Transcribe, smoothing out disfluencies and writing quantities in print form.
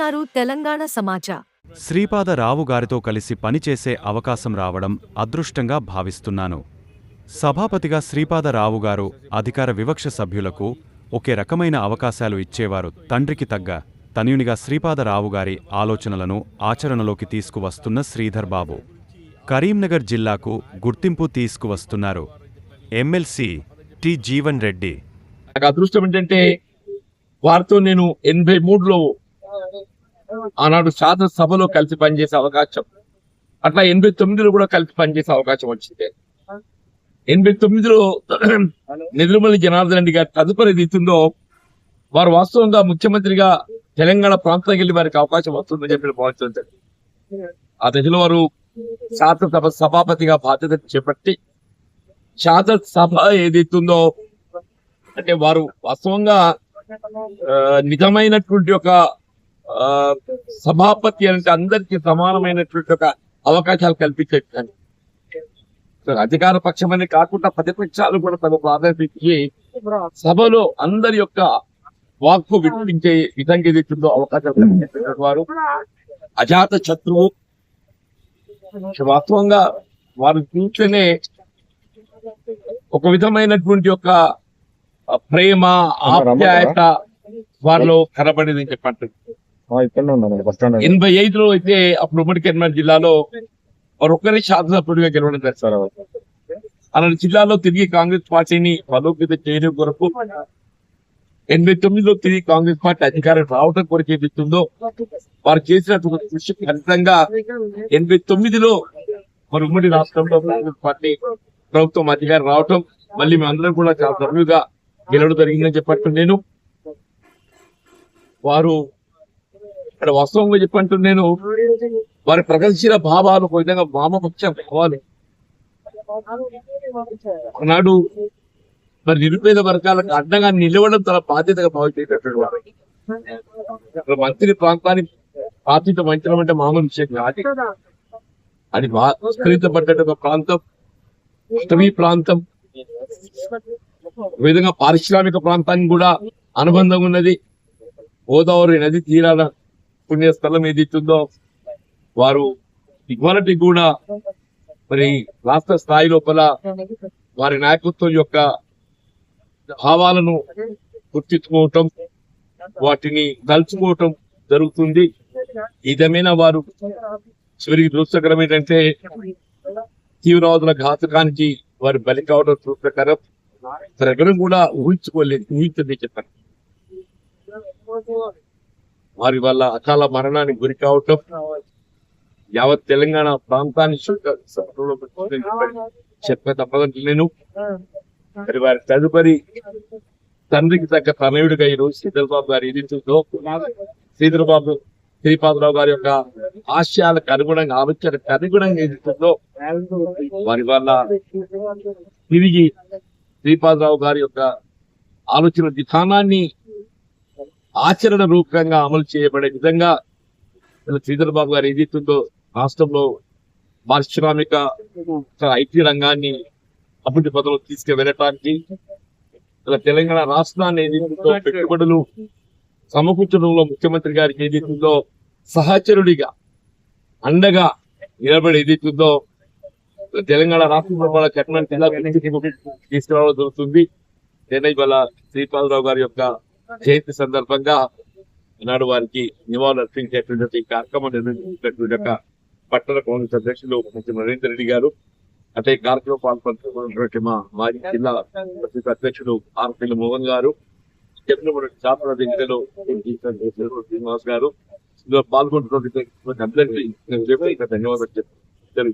చూస్తున్నారు తెలంగాణ సమాచార్. శ్రీపాద రావు గారితో కలిసి పనిచేసే అవకాశం రావడం అదృష్టంగా భావిస్తున్నాను. సభాపతిగా శ్రీపాద రావు గారు అధికార వివక్ష సభ్యులకు ఒకే రకమైన అవకాశాలు ఇచ్చేవారు. తండ్రికి తగ్గ తనయునిగా శ్రీపాద రావు గారి ఆలోచనలను ఆచరణలోకి తీసుకువస్తున్న శ్రీధర్ బాబు కరీంనగర్ జిల్లాకు గుర్తింపు తీసుకువస్తున్నారు. MLC T Jeevan Reddy. నాకు అదృష్టం ఏంటంటే వారితో నేను 83లో ఆనాడు శాసనసభలో కలిసి పనిచేసే అవకాశం, అట్లా 89లో కూడా కలిసి పనిచేసే అవకాశం వచ్చింది. 89లో నిర్మల జనార్దన్ రెడ్డి గారి తదుపరి రీతుందో వారు వాస్తవంగా ముఖ్యమంత్రిగా తెలంగాణ ప్రాంతానికి వెళ్ళి వారికి అవకాశం వస్తుందని చెప్పి భావిస్తుంది. ఆ దశలో వారు శాసనసభ సభాపతిగా బాధ్యత చేపట్టి శాసనసభ ఏదైతుందో అంటే వారు వాస్తవంగా నిజమైనటువంటి ఒక సభాపతి అంటే అందరికీ సమానమైనటువంటి ఒక అవకాశాలు కల్పించేది. అధికార పక్షమని కాకుండా ప్రతిపక్షాలు కూడా తమ ప్రాధాన్యత ఇచ్చి సభలో అందరి యొక్క వాక్కు వినిపించే విధంగా ఏదైతుందో అవకాశాలు కల్పించేటువంటి వారు అజాత శత్రువు. వాస్తవంగా వారు చూస్తేనే ఒక విధమైనటువంటి ఒక ప్రేమ ఆప్యాయత వారిలో కనబడింది అని చెప్పండి. 85లో అయితే అప్పుడు ఉమ్మడి కరీంనగర్ జిల్లాలో వారు ఒక్కరి శాసనసభ్యుడిగా గెలవడం చేస్తారు. అలాంటి జిల్లాలో తిరిగి కాంగ్రెస్ పార్టీని బలోపేత చేయడం కొరకు 89లో తిరిగి కాంగ్రెస్ పార్టీ అధికారం రావడం కొరకు ఏదిస్తుందో వారు చేసినటువంటి కృషి ఫలితంగా 89లో మరి ఉమ్మడి రాష్ట్రంలో కాంగ్రెస్ పార్టీ ప్రభుత్వం అధికారం రావటం, మళ్ళీ మేమందరం కూడా చాలా సభ్యులుగా గెలవడం జరిగిందని చెప్పట్టు నేను వారు ఇక్కడ వాస్తవంగా చెప్పంటూ నేను వారి ప్రగతిశీల భావాలు ఒక విధంగా వామపక్ష భావాలు ఆనాడు మరి నిరుపేద వర్గాలకు అడ్డంగా నిలవడం తన బాధ్యతగా భావించేటటువంటి వారు. మంత్రి ప్రాంతాన్ని బాధ్యత వహించడం అంటే మామూలు విషయం కాదు. అది విస్తరించబడ్డ ఒక ప్రాంతం, అటవీ ప్రాంతం, విధంగా పారిశ్రామిక ప్రాంతానికి కూడా అనుబంధం ఉన్నది. గోదావరి నది తీరాల పుణ్యస్థలం ఏదైతుందో వారు ఇవాళకి కూడా మరి రాష్ట్ర స్థాయి లోపల వారి నాయకత్వం యొక్క భావాలను గుర్తించుకోవటం, వాటిని తలుచుకోవటం జరుగుతుంది. ఇదమైనా వారు చివరికి దురదృష్టకరం ఏంటంటే తీవ్రవాదుల ఘాతకానికి వారు బలి కావడం దురదృష్టకరం. ఎవరు కూడా ఊహించదే చెప్పారు. వారి వల్ల అకాల మరణానికి గురి కావటం యావత్ తెలంగాణ ప్రాంతాన్ని చెప్పే తప్పదంటే నేను మరి వారి తదుపరి తండ్రికి తగ్గ తనయుడిగా ఈరోజు శ్రీధర్బాబు గారు ఎదుగుతుందో శ్రీపాదరావు గారి యొక్క ఆశయాలకు అనుగుణంగా ఆలోచనకు అనుగుణంగా ఎదుగుతుందో వారి వల్ల తిరిగి శ్రీపాదరావు గారి యొక్క ఆలోచన విధానాన్ని ఆచరణ రూపంగా అమలు చేయబడే విధంగా శ్రీధర్బాబు గారు ఏదైతుందో రాష్ట్రంలో పారిశ్రామిక ఐటీ రంగాన్ని అభివృద్ధి పథంలో తీసుకువెళ్ళటానికి తెలంగాణ రాష్ట్రాన్ని ఏదైతుందో పెట్టుబడులు సమకూర్చడంలో ముఖ్యమంత్రి గారికి ఏదైతుందో సహచరుడిగా అండగా నిలబడి ఏదైతుందో తెలంగాణ రాష్ట్రంలో చట్టం తీసుకురావడం జరుగుతుంది. నేను ఇవాళ శ్రీపాదరావు గారి యొక్క జయంతి సందర్భంగా ఈనాడు వారికి నివాళులు అర్పించేటువంటి కార్యక్రమం నిర్వహించినటువంటి పట్టణ కాంగ్రెస్ అధ్యక్షులు నరేందర్ రెడ్డి గారు, అంటే కార్యక్రమం పాల్పంచుకున్నటువంటి మా మాజీ జిల్లా అధ్యక్షుడు ఆర్పల్లి మోహన్ గారు, శాసన అధ్యక్షులు శ్రీనివాస్ గారు, ఇందులో పాల్గొంటున్నటువంటి అందరికీ ధన్యవాదాలు చెప్తారు.